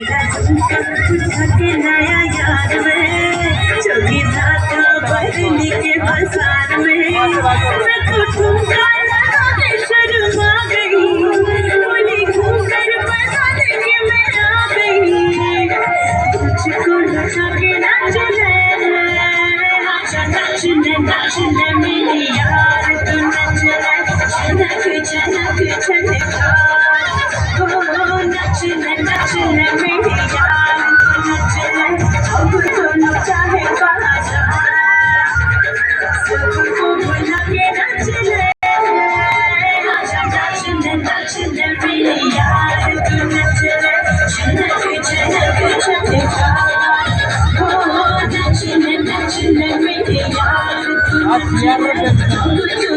के नया यार में चौकी धागा बरनी के बाजार में मैं तो ठुमका लगा के शर्मा गई बोली घूमकर बताने के मैं आ गई तुझको नचा के नाच ले आजा नाचने नाचने मेरी यार तू नच ले झनक झनक झनका ओ नाचने नाचने मेरी यार तू नच ले अब दोनों चाहे कहाँ जा सबको बुला के नाच ले आजा नाचने नाचने मेरी यार तू नच ले झनक झनक झनका ओ नाचने नाचने मेरी यार तू नच ले